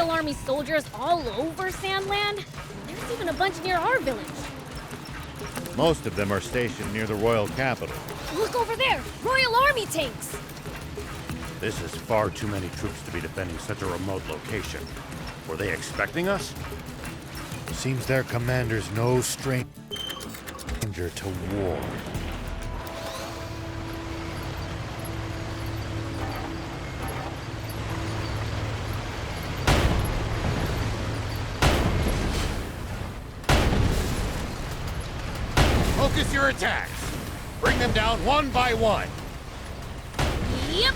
Royal Army soldiers all over Sandland. There's even a bunch near our village. Most of them are stationed near the royal capital. Look over there! Royal Army tanks! This is far too many troops to be defending such a remote location. Were they expecting us? Seems their commander's no stranger to war. Focus your attacks. Bring them down one by one. Yep!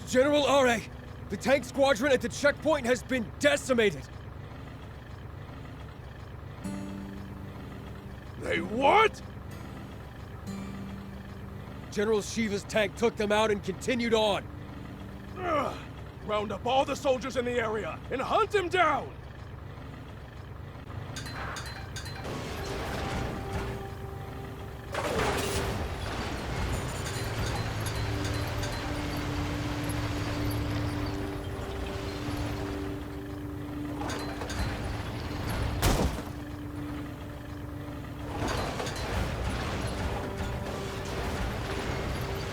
General Are, the tank squadron at the checkpoint has been decimated. They what? General Shiva's tank took them out and continued on. Ugh. Round up all the soldiers in the area and hunt them down!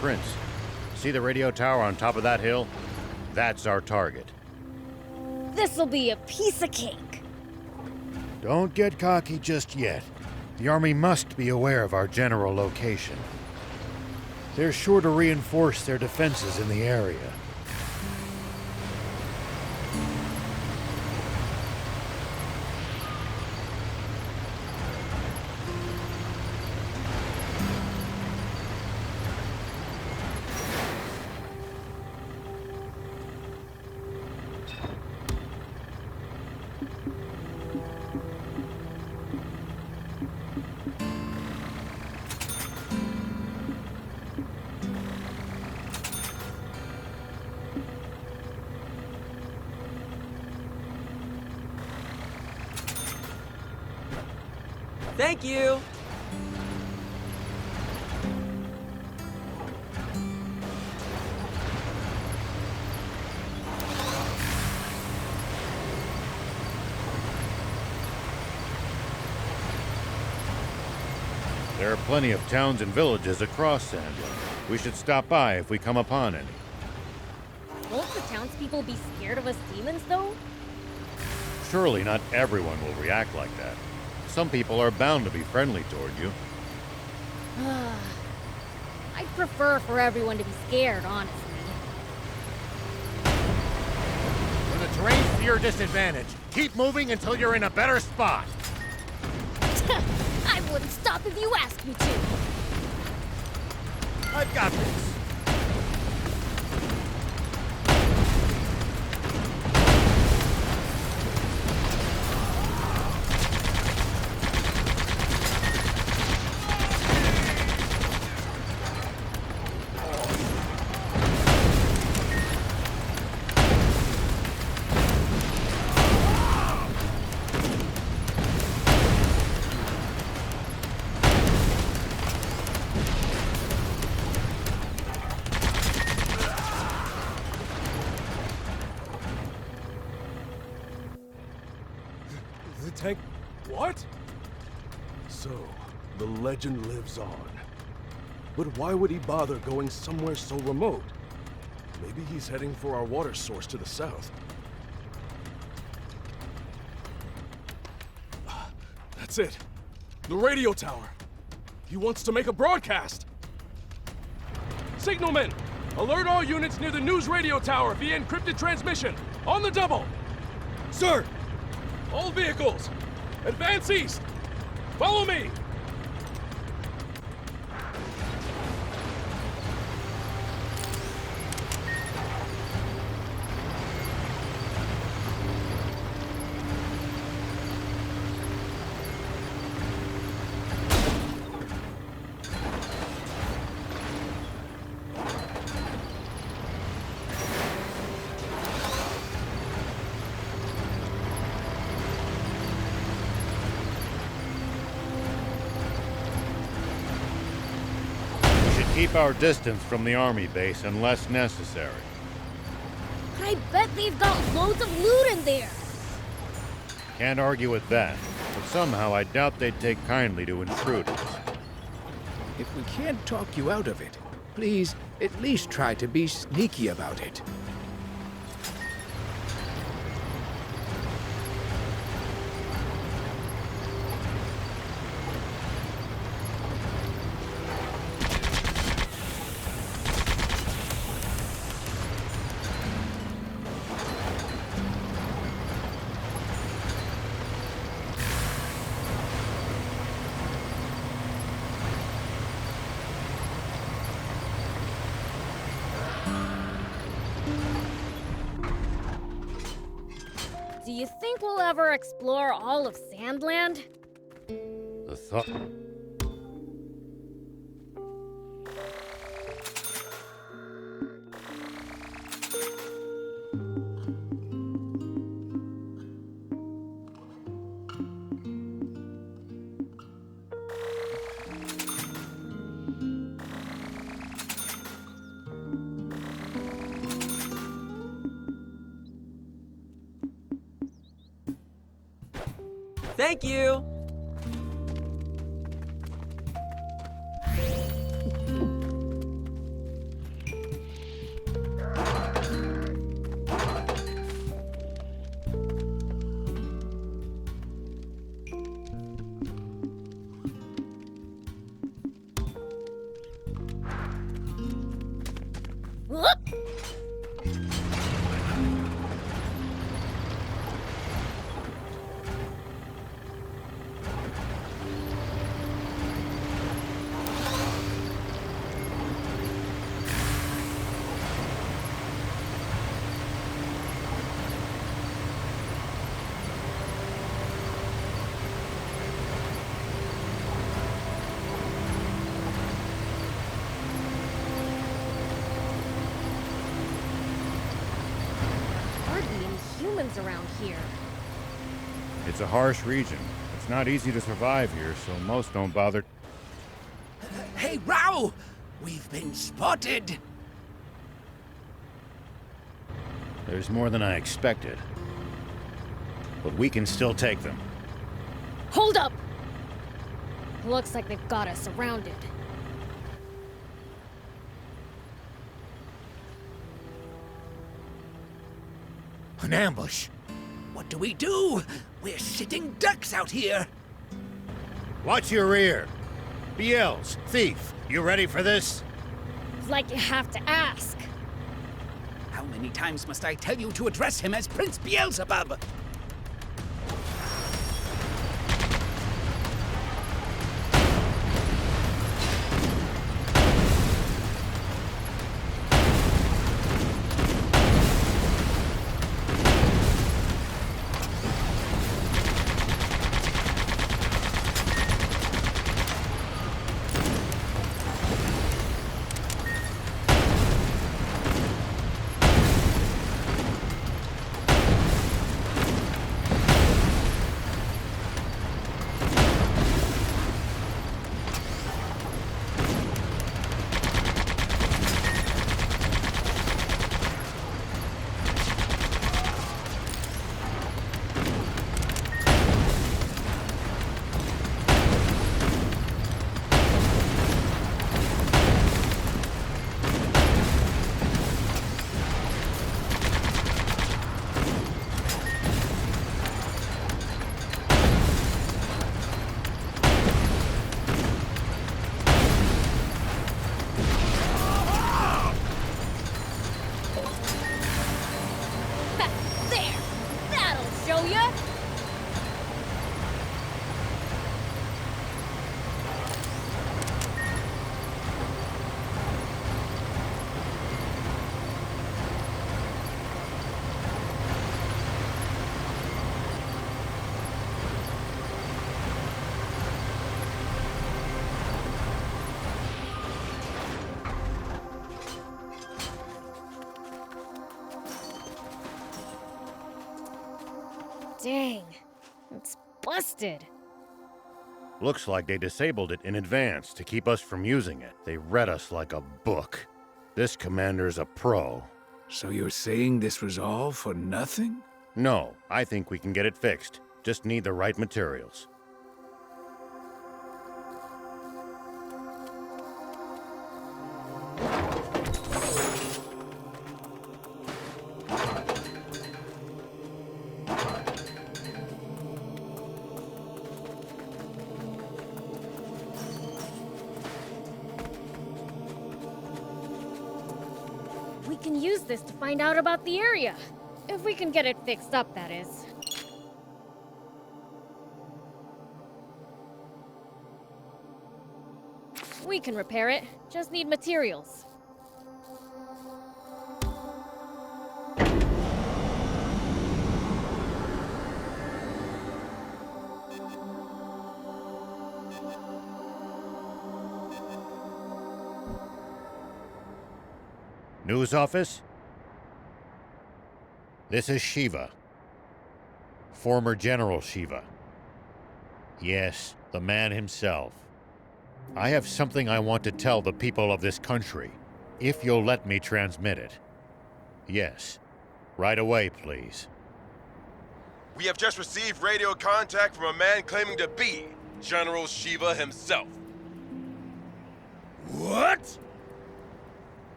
Prince, see the radio tower on top of that hill? That's our target. This'll be a piece of cake. Don't get cocky just yet. The army must be aware of our general location. They're sure to reinforce their defenses in the area. Thank you! There are plenty of towns and villages across Sandland. We should stop by if we come upon any. Won't the townspeople be scared of us demons, though? Surely not everyone will react like that. Some people are bound to be friendly toward you. I'd prefer for everyone to be scared, honestly. When the terrain's to your disadvantage, keep moving until you're in a better spot. I wouldn't stop if you asked me to. I've got this. The tank... What? So, the legend lives on. But why would he bother going somewhere so remote? Maybe he's heading for our water source to the south. That's it. The radio tower. He wants to make a broadcast. Signalman, alert all units near the news radio tower via encrypted transmission. On the double. Sir! All vehicles, advance east. Follow me. Keep our distance from the army base unless necessary. But I bet they've got loads of loot in there. Can't argue with that, but somehow I doubt they'd take kindly to intruders. If we can't talk you out of it, please at least try to be sneaky about it. Do you think we'll ever explore all of Sandland? The thought... Thank you! Whoop! Around here. It's a harsh region. It's not easy to survive here, so most don't bother. Hey, Rao! We've been spotted! There's more than I expected. But we can still take them. Hold up! Looks like they've got us surrounded. An ambush? What do we do? We're sitting ducks out here! Watch your rear! BLs, thief, you ready for this? Like you have to ask. How many times must I tell you to address him as Prince Beelzebub? show ya! Dang, it's busted. Looks like they disabled it in advance to keep us from using it. They read us like a book. This commander's a pro. So you're saying this was all for nothing? No, I think we can get it fixed. Just need the right materials. We can use this to find out about the area. If we can get it fixed up, that is. We can repair it, just need materials. News office? This is Shiva. Former General Shiva. Yes, the man himself. I have something I want to tell the people of this country, if you'll let me transmit it. Yes, right away, please. We have just received radio contact from a man claiming to be General Shiva himself. What?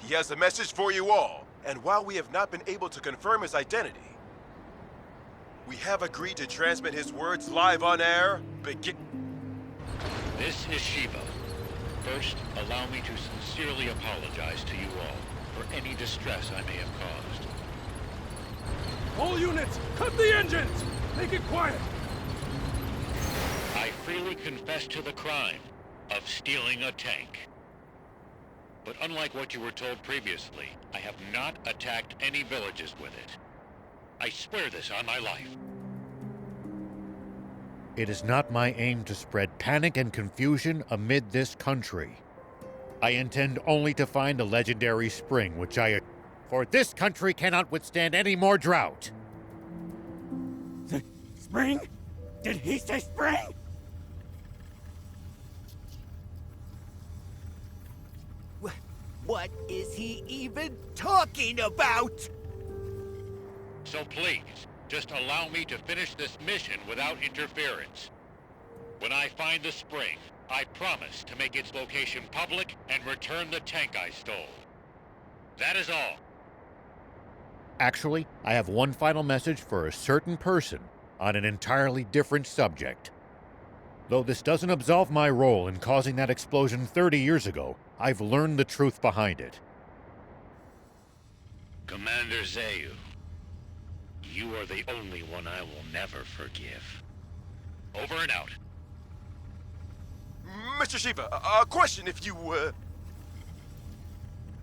He has a message for you all, and while we have not been able to confirm his identity, we have agreed to transmit his words live on air. This is Shiva. First, allow me to sincerely apologize to you all for any distress I may have caused. All units, cut the engines! Make it quiet! I freely confess to the crime of stealing a tank. But unlike what you were told previously, I have not attacked any villages with it. I swear this on my life. It is not my aim to spread panic and confusion amid this country. I intend only to find a legendary spring which for this country cannot withstand any more drought. Spring? Did he say spring? What is he even talking about? So please, just allow me to finish this mission without interference. When I find the spring, I promise to make its location public and return the tank I stole. That is all. Actually, I have one final message for a certain person on an entirely different subject. Though this doesn't absolve my role in causing that explosion 30 years ago, I've learned the truth behind it. Commander Zayu, you are the only one I will never forgive. Over and out. Mr. Shiva, a question if you,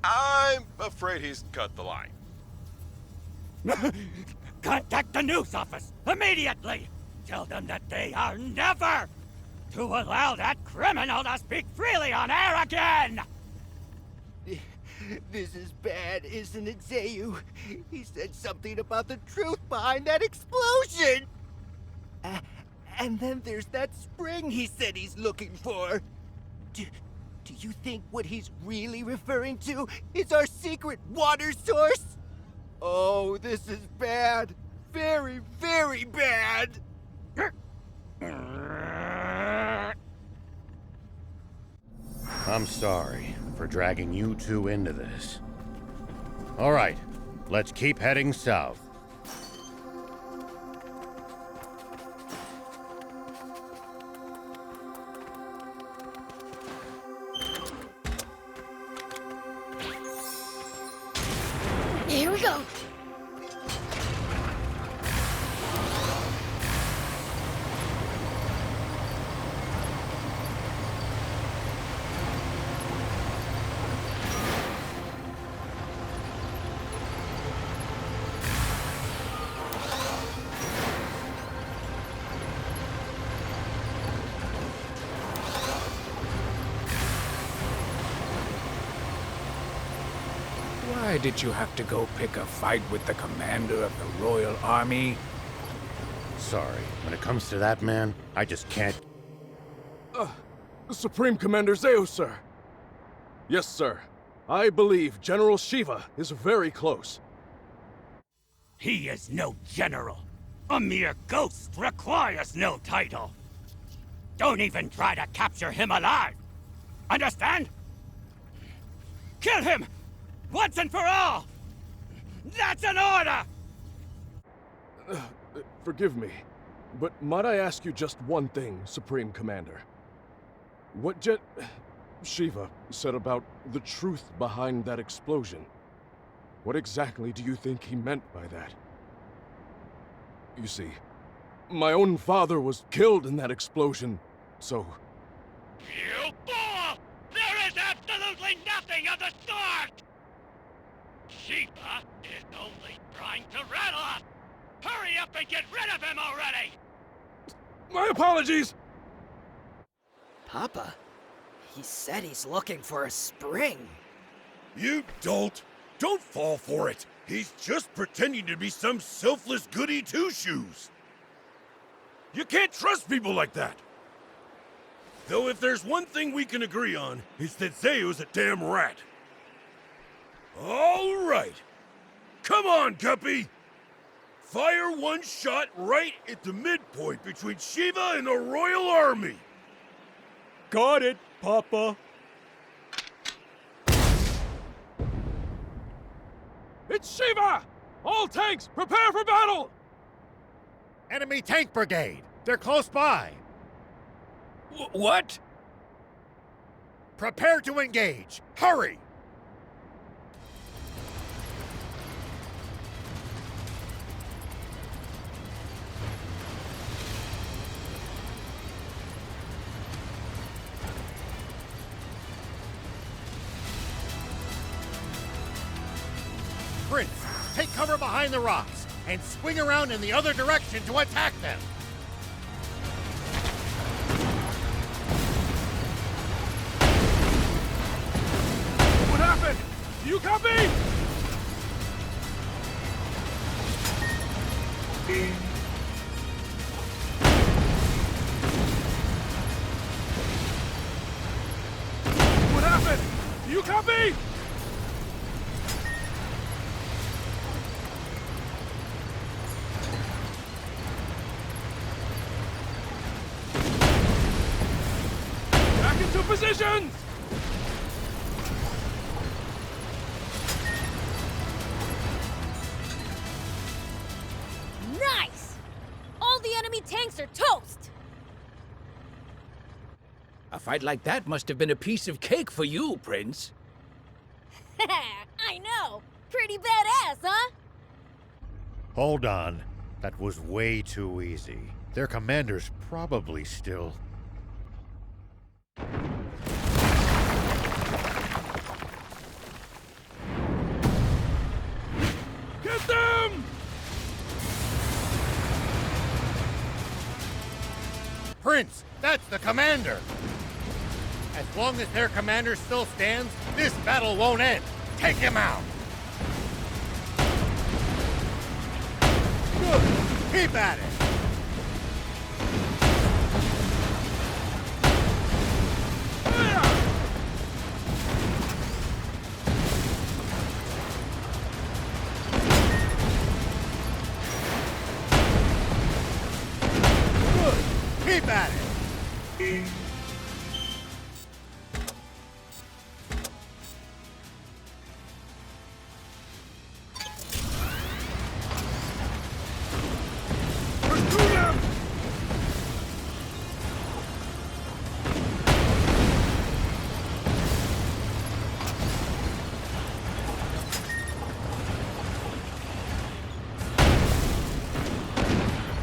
I'm afraid he's cut the line. Contact the news office immediately! Tell them that they are never to allow that criminal to speak freely on air again! This is bad, isn't it, Zayu? He said something about the truth behind that explosion! And then there's that spring he said he's looking for. Do you think what he's really referring to is our secret water source? Oh, this is bad. Very, very bad! I'm sorry for dragging you two into this. All right, let's keep heading south. Here we go. did you have to go pick a fight with the commander of the Royal Army? Sorry, when it comes to that, man, I just can't. Supreme Commander Zeus, sir. Yes, sir. I believe General Shiva is very close. He is no general. A mere ghost requires no title. Don't even try to capture him alive. Understand? Kill him! Once and for all! That's an order! Forgive me, but might I ask you just one thing, Supreme Commander? What Shiva said about the truth behind that explosion. What exactly do you think he meant by that? You see, my own father was killed in that explosion, so... You fool! There is absolutely nothing of the sort! Shiva is only trying to rattle us! Hurry up and get rid of him already! My apologies! Papa, he said he's looking for a spring. You dolt! Don't fall for it! He's just pretending to be some selfless goody two-shoes! You can't trust people like that! Though if there's one thing we can agree on, it's that Zeus a damn rat. All right! Come on, Guppy! Fire one shot right at the midpoint between Shiva and the Royal Army! Got it, Papa. It's Shiva! All tanks, prepare for battle! Enemy tank brigade! They're close by! What? Prepare to engage! Hurry! Prince, take cover behind the rocks and swing around in the other direction to attack them. What happened? Do you copy? What happened? Do you copy? Back into positions! Nice! All the enemy tanks are toast! A fight like that must have been a piece of cake for you, Prince. I know! Pretty badass, huh? Hold on. That was way too easy. Their commander's probably still... Get them! Prince, that's the commander! As long as their commander still stands, this battle won't end. Take him out! Good! Keep at it! Good! Keep at it! Pursue them!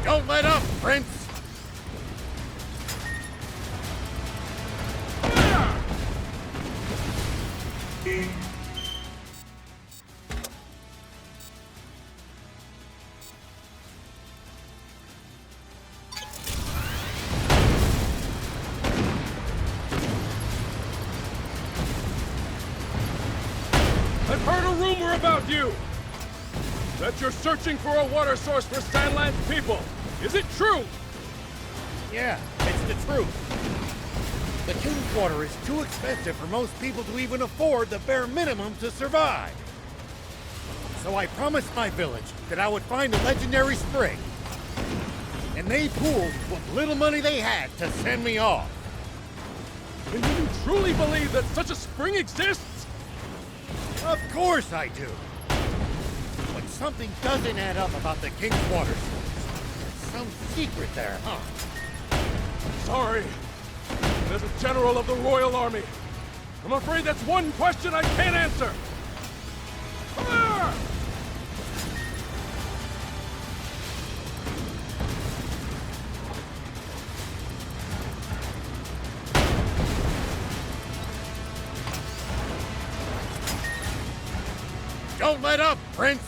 Don't let up, Prince! I've heard a rumor about with you! That you're searching for a water source for Sandland's people! Is it true? Yeah, it's the truth. The King's Water is too expensive for most people to even afford the bare minimum to survive. So I promised my village that I would find the legendary spring. And they pooled what little money they had to send me off. And do you truly believe that such a spring exists? Of course I do. But something doesn't add up about the King's Water source. There's some secret there, huh? Sorry. As a general of the Royal Army, I'm afraid that's one question I can't answer. Fire! Don't let up, Prince!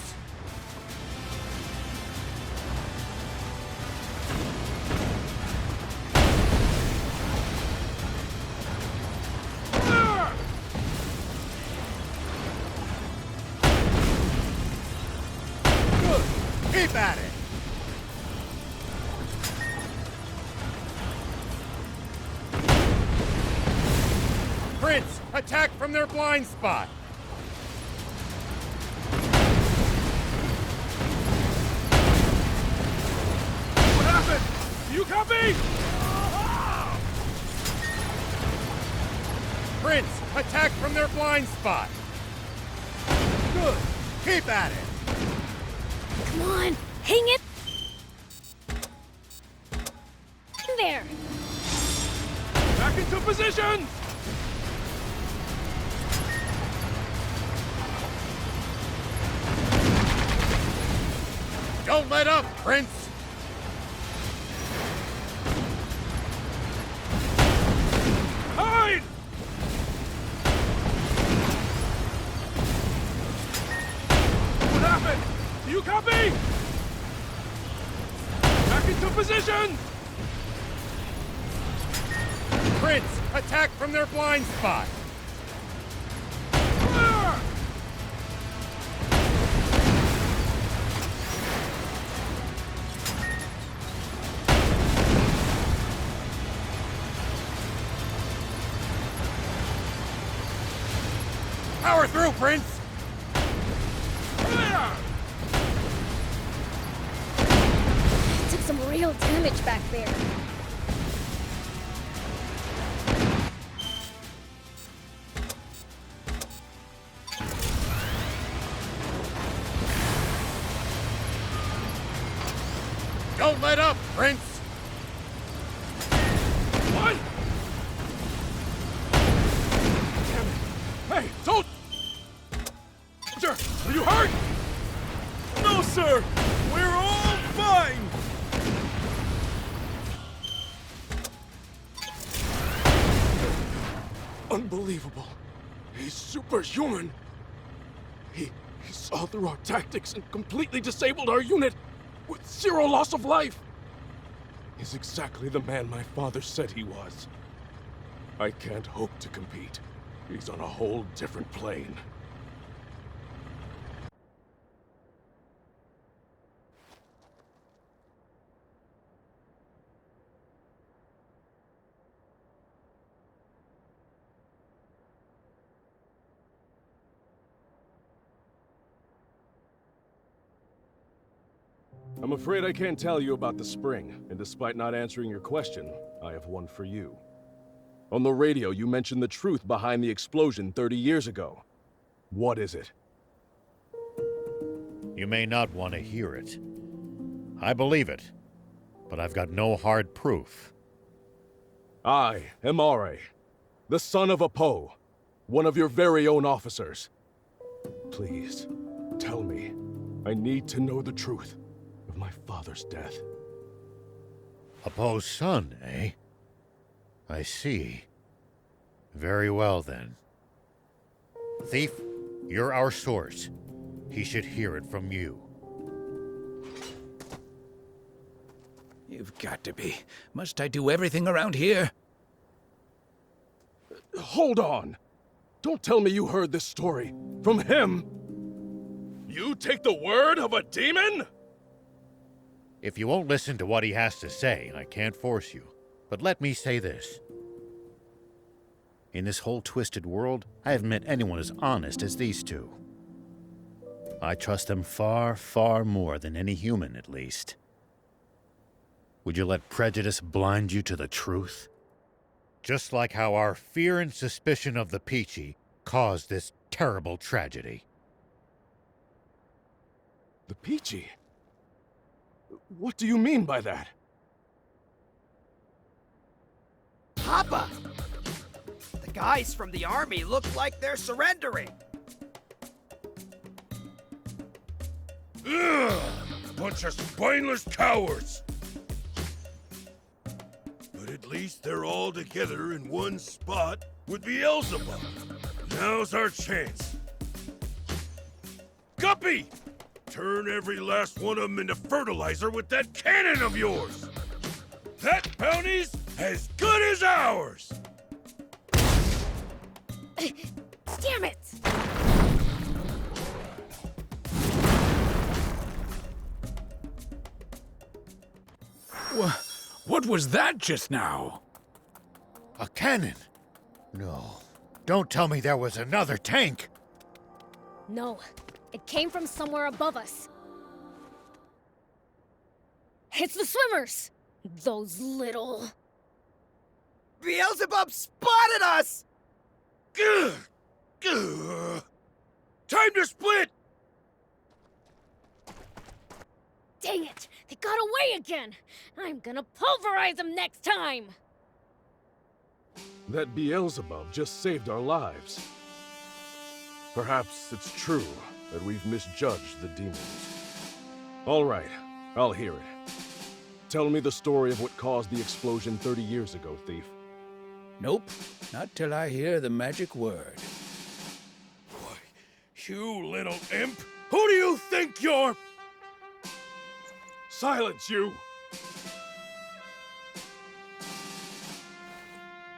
Good! Keep at it! Prince, attack from their blind spot! You copy? Prince, attack from their blind spot! Good! Keep at it! Come on, hang it! In there! Back into position! Don't let up, Prince! Hide! What happened? Do you copy? Back into position! Prince, attack from their blind spot! Fire! Power through, Prince! Fire! Took some real damage back there. Don't let up, Prince! What? Damn it! Hey, soldier! Are you hurt? No, sir! We're all fine! Unbelievable. He's superhuman. He saw through our tactics and completely disabled our unit with 0 loss of life. He's exactly the man my father said he was. I can't hope to compete. He's on a whole different plane. I'm afraid I can't tell you about the spring, and despite not answering your question, I have one for you. On the radio, you mentioned the truth behind the explosion 30 years ago. What is it? You may not want to hear it. I believe it, but I've got no hard proof. I am Are, the son of Apo, one of your very own officers. Please, tell me. I need to know the truth of my father's death. Apo's son, eh? I see. Very well, then. Thief, you're our source. He should hear it from you. You've got to be. Must I do everything around here? Hold on! Don't tell me you heard this story from him! You take the word of a demon? If you won't listen to what he has to say, I can't force you. But let me say this. In this whole twisted world, I haven't met anyone as honest as these two. I trust them far, far more than any human, at least. Would you let prejudice blind you to the truth? Just like how our fear and suspicion of the Peachy caused this terrible tragedy. The Peachy? What do you mean by that? Papa! The guys from the army look like they're surrendering. Ugh! Bunch of spineless cowards! But at least they're all together in one spot with Beelzebub. Now's our chance. Guppy! Turn every last one of them into fertilizer with that cannon of yours! That bounty's as good as ours! Damn it! What was that just now? A cannon? No. Don't tell me there was another tank! No, it came from somewhere above us. It's the swimmers! Those little... Beelzebub spotted us! Gah! Gah! Time to split! Dang it! They got away again! I'm gonna pulverize them next time! That Beelzebub just saved our lives. Perhaps it's true that we've misjudged the demons. All right, I'll hear it. Tell me the story of what caused the explosion 30 years ago, thief. Nope, not till I hear the magic word. Why, you little imp! Who do you think you're... Silence, you!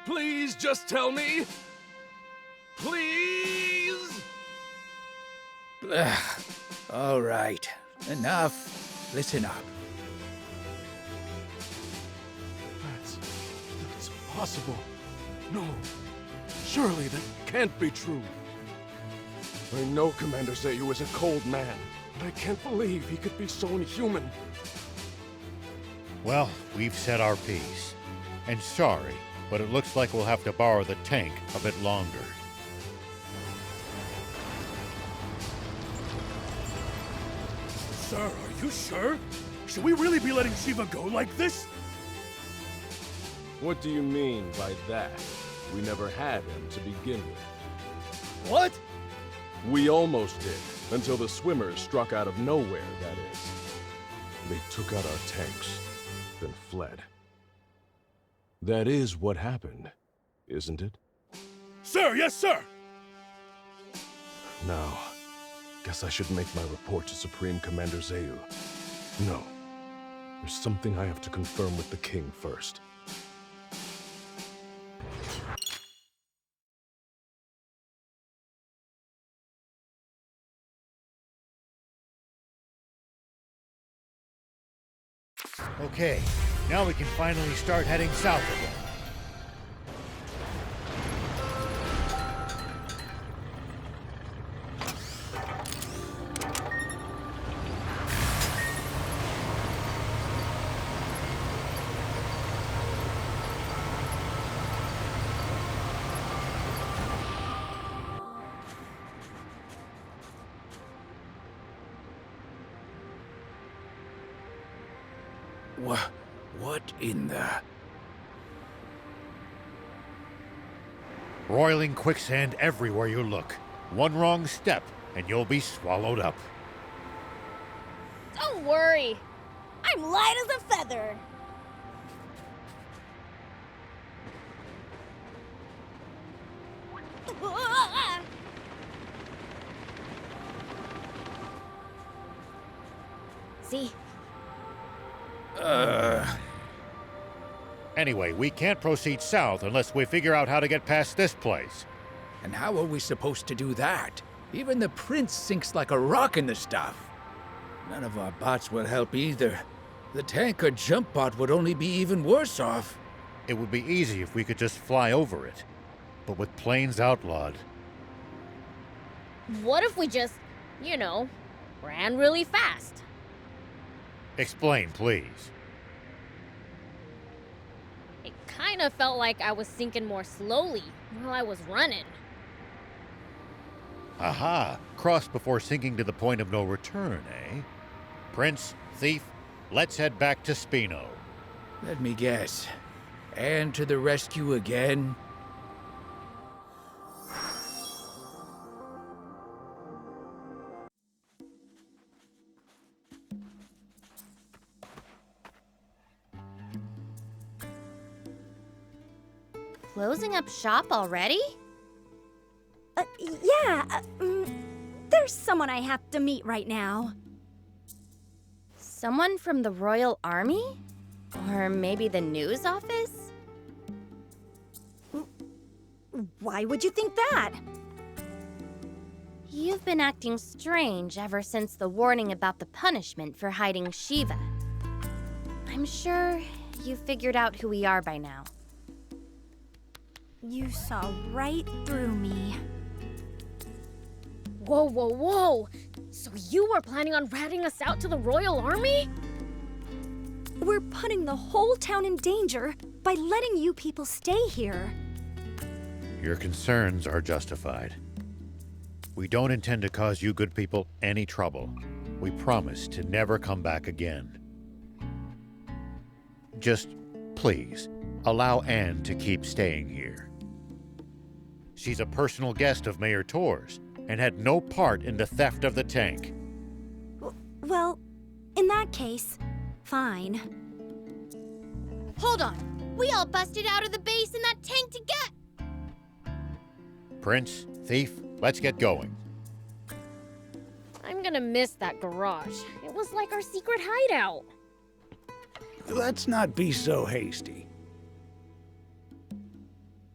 Please just tell me! Please! All right, enough. Listen up. That's impossible. No, surely that can't be true. I know Commander Zayu is a cold man, but I can't believe he could be so inhuman. Well, we've said our piece. And sorry, but it looks like we'll have to borrow the tank a bit longer. Sir, are you sure? Should we really be letting Shiva go like this? What do you mean by that? We never had him to begin with. What? We almost did, until the swimmers struck out of nowhere, that is. They took out our tanks, then fled. That is what happened, isn't it? Sir, yes, sir! Now, guess I should make my report to Supreme Commander Zayu. No, there's something I have to confirm with the king first. Okay, now we can finally start heading south again. What in the... Roiling quicksand everywhere you look. One wrong step, and you'll be swallowed up. Don't worry! I'm light as a feather! See? Anyway, we can't proceed south unless we figure out how to get past this place. And how are we supposed to do that? Even the prince sinks like a rock in the stuff. None of our bots will help either. The tank or jump bot would only be even worse off. It would be easy if we could just fly over it. But with planes outlawed, What if we just, ran really fast? explain, please. It kind of felt like I was sinking more slowly while I was running. Aha! Cross before sinking to the point of no return, eh? Prince, Thief, let's head back to Spino. Let me guess. And to the rescue again? Closing up shop already? There's someone I have to meet right now. Someone from the Royal Army? Or maybe the news office? Why would you think that? You've been acting strange ever since the warning about the punishment for hiding Shiva. I'm sure you figured out who we are by now. You saw right through me. Whoa, whoa, whoa! So you were planning on ratting us out to the Royal Army? We're putting the whole town in danger by letting you people stay here. Your concerns are justified. We don't intend to cause you good people any trouble. We promise to never come back again. Just, please, allow Anne to keep staying here. She's a personal guest of Mayor Tor's and had no part in the theft of the tank. Well, in that case, fine. Hold on! We all busted out of the base in that tank to get... Prince, Thief, let's get going. I'm gonna miss that garage. It was like our secret hideout. Let's not be so hasty.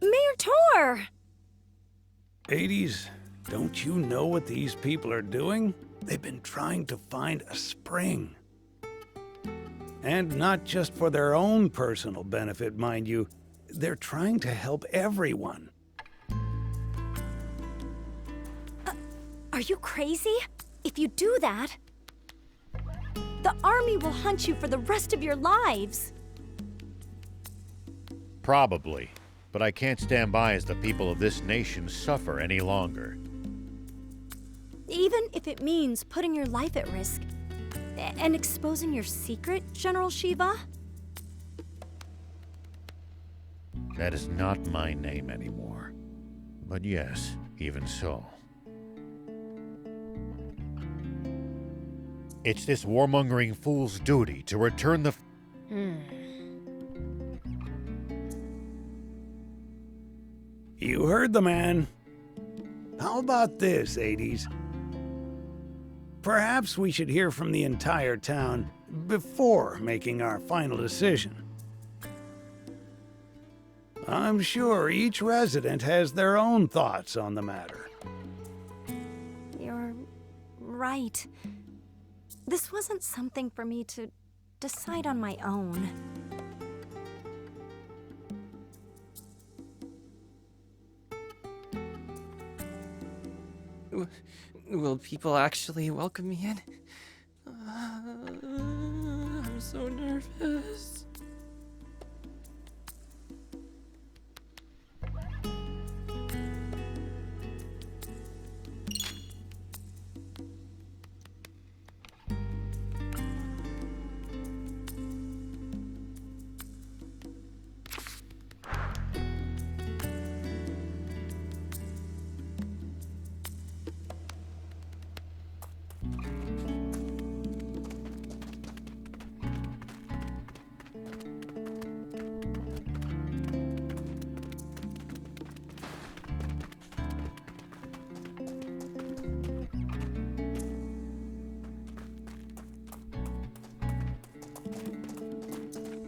Mayor Tor! Hades, don't you know what these people are doing? They've been trying to find a spring. And not just for their own personal benefit, mind you. They're trying to help everyone. Are you crazy? If you do that, the army will hunt you for the rest of your lives. Probably, but I can't stand by as the people of this nation suffer any longer. Even if it means putting your life at risk and exposing your secret, General Shiva? That is not my name anymore. But yes, even so. It's this warmongering fool's duty to return the... You heard the man. How about this, Hades? Perhaps we should hear from the entire town before making our final decision. I'm sure each resident has their own thoughts on the matter. You're right. This wasn't something for me to decide on my own. Will people actually welcome me in? I'm so nervous.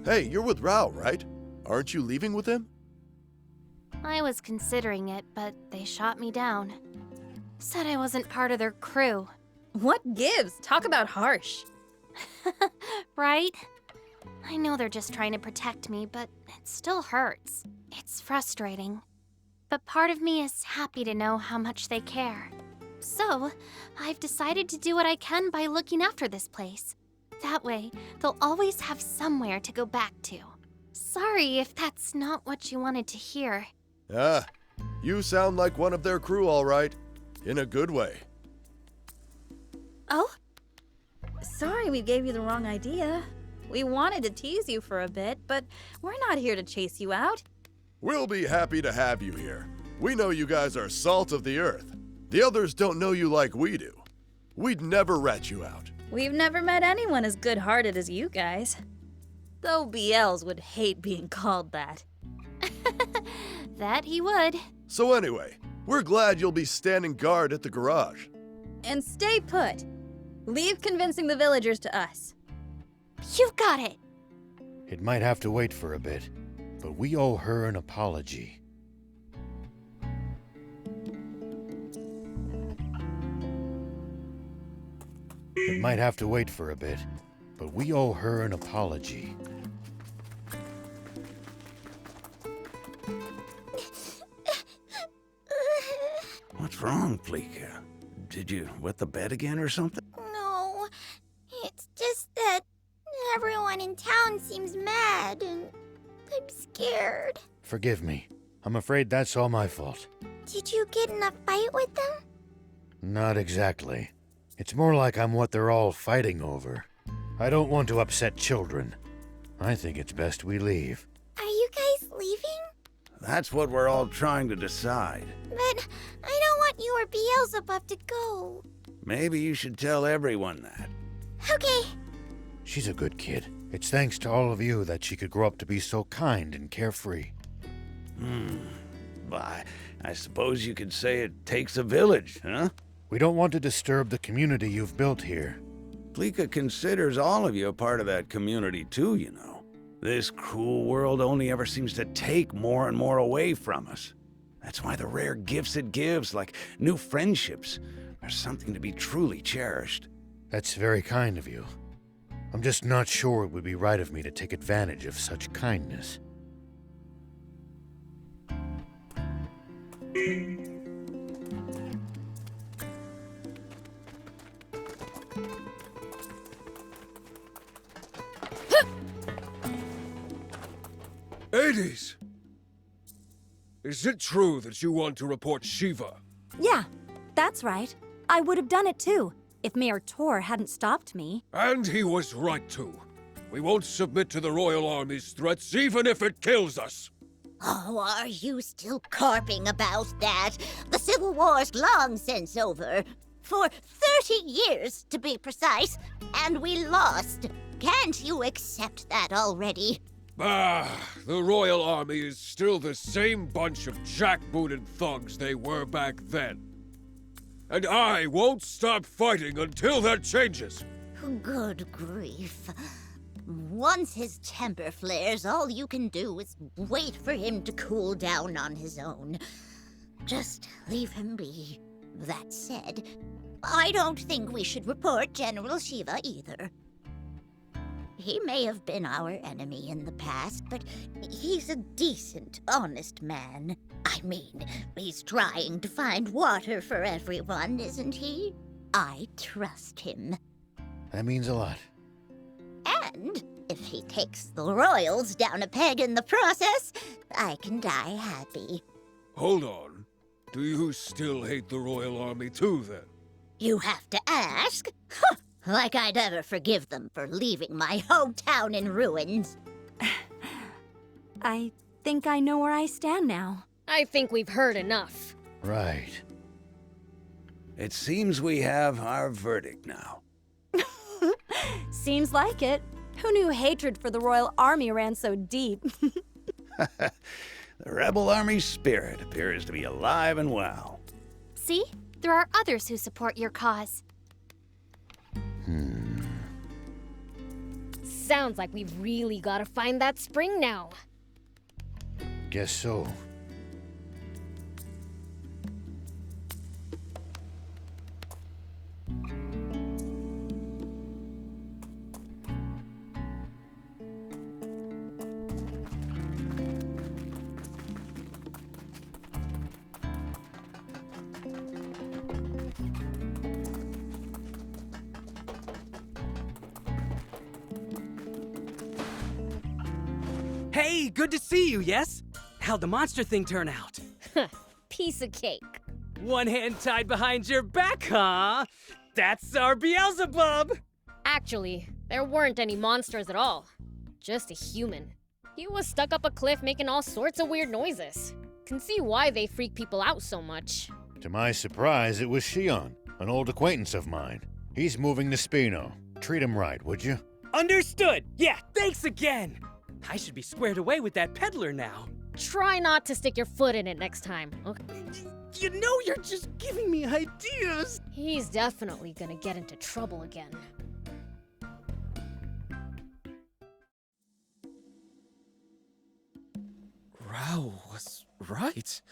Hey, you're with Rao, right? Aren't you leaving with him? I was considering it, but they shot me down. Said I wasn't part of their crew. What gives? Talk about harsh. Right? I know they're just trying to protect me, but it still hurts. It's frustrating. But part of me is happy to know how much they care. So, I've decided to do what I can by looking after this place. That way, they'll always have somewhere to go back to. Sorry if that's not what you wanted to hear. Ah, you sound like one of their crew, all right. In a good way. Oh? Sorry we gave you the wrong idea. We wanted to tease you for a bit, but we're not here to chase you out. We'll be happy to have you here. We know you guys are salt of the earth. The others don't know you like we do. We'd never rat you out. We've never met anyone as good-hearted as you guys. Though BLs would hate being called that. That he would. So anyway, we're glad you'll be standing guard at the garage. And stay put. Leave convincing the villagers to us. You've got it. It might have to wait for a bit, but we owe her an apology. It might have to wait for a bit, but we owe her an apology. What's wrong, Pleeka? Did you wet the bed again or something? No, it's just that everyone in town seems mad and I'm scared. Forgive me. I'm afraid that's all my fault. Did you get in a fight with them? Not exactly. It's more like I'm what they're all fighting over. I don't want to upset children. I think it's best we leave. Are you guys leaving? That's what we're all trying to decide. But I don't want you or Beelzebub to go. Maybe you should tell everyone that. Okay. She's a good kid. It's thanks to all of you that she could grow up to be so kind and carefree. I suppose you could say it takes a village, huh? We don't want to disturb the community you've built here. Pleeka considers all of you a part of that community too, you know. This cruel world only ever seems to take more and more away from us. That's why the rare gifts it gives, like new friendships, are something to be truly cherished. That's very kind of you. I'm just not sure it would be right of me to take advantage of such kindness. Hades! Is it true that you want to report Shiva? Yeah, that's right. I would have done it too, if Mayor Tor hadn't stopped me. And he was right too. We won't submit to the Royal Army's threats, even if it kills us. Oh, are you still carping about that? The Civil War's long since over. For 30 years, to be precise, and we lost. Can't you accept that already? The Royal Army is still the same bunch of jackbooted thugs they were back then. And I won't stop fighting until that changes. Good grief. Once his temper flares, all you can do is wait for him to cool down on his own. Just leave him be. That said, I don't think we should report General Shiva either. He may have been our enemy in the past, but he's a decent, honest man. I mean, he's trying to find water for everyone, isn't he? I trust him. That means a lot. And if he takes the royals down a peg in the process, I can die happy. Hold on. Do you still hate the Royal Army too, then? You have to ask? Like I'd ever forgive them for leaving my hometown in ruins. I think I know where I stand now. I think we've heard enough. Right. It seems we have our verdict now. Seems like it. Who knew hatred for the Royal Army ran so deep? The Rebel Army spirit appears to be alive and well. See? There are others who support your cause. Sounds like we've really gotta find that spring now. Guess so. Hey, good to see you, yes? How'd the monster thing turn out? Piece of cake. One hand tied behind your back, huh? That's our Beelzebub! Actually, there weren't any monsters at all. Just a human. He was stuck up a cliff making all sorts of weird noises. Can see why they freak people out so much. To my surprise, it was Shion, an old acquaintance of mine. He's moving to Spino. Treat him right, would you? Understood! Yeah, thanks again! I should be squared away with that peddler now. Try not to stick your foot in it next time, okay? You know you're just giving me ideas! He's definitely gonna get into trouble again. Rao was right.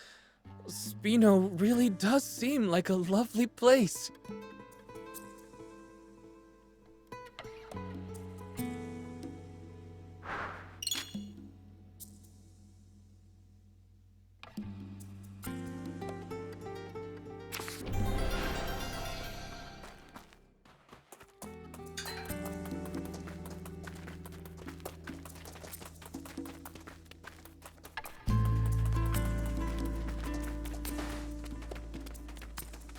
Spino really does seem like a lovely place.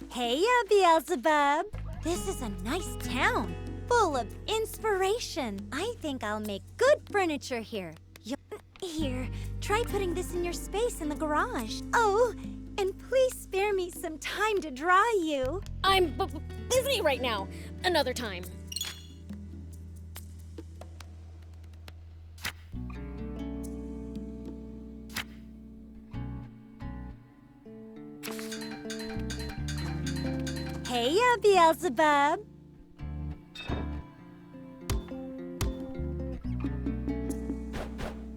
Hey, Beelzebub. This is a nice town, full of inspiration. I think I'll make good furniture here. Here, try putting this in your space in the garage. Oh, and please spare me some time to draw you. I'm busy right now. Another time. Hey, Beelzebub.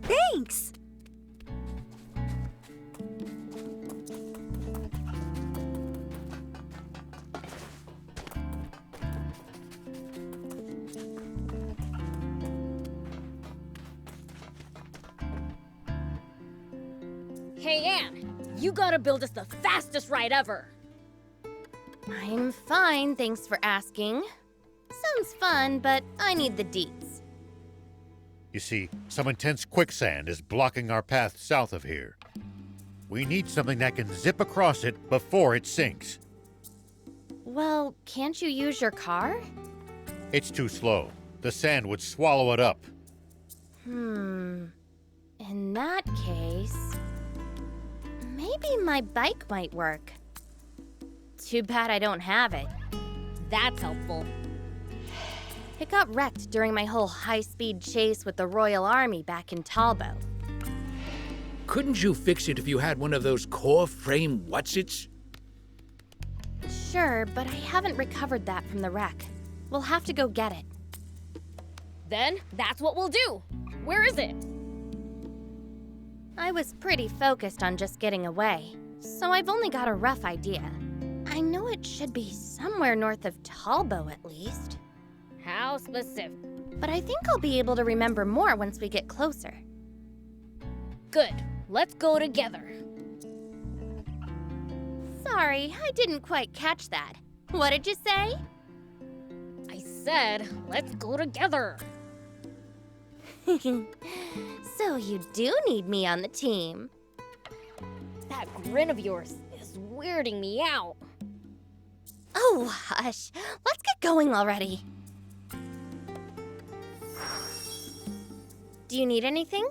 Thanks. Hey, Anne, you gotta build us the fastest ride ever. I'm fine, thanks for asking. Sounds fun, but I need the deets. You see, some intense quicksand is blocking our path south of here. We need something that can zip across it before it sinks. Well, can't you use your car? It's too slow. The sand would swallow it up. In that case, maybe my bike might work. Too bad I don't have it. That's helpful. It got wrecked during my whole high-speed chase with the Royal Army back in Talbot. Couldn't you fix it if you had one of those core frame whatsits? Sure, but I haven't recovered that from the wreck. We'll have to go get it. Then, that's what we'll do. Where is it? I was pretty focused on just getting away, so I've only got a rough idea. I know it should be somewhere north of Talbot at least. How specific? But I think I'll be able to remember more once we get closer. Good. Let's go together. Sorry, I didn't quite catch that. What did you say? I said, let's go together. So you do need me on the team. That grin of yours is weirding me out. Oh, hush. Let's get going already. Do you need anything?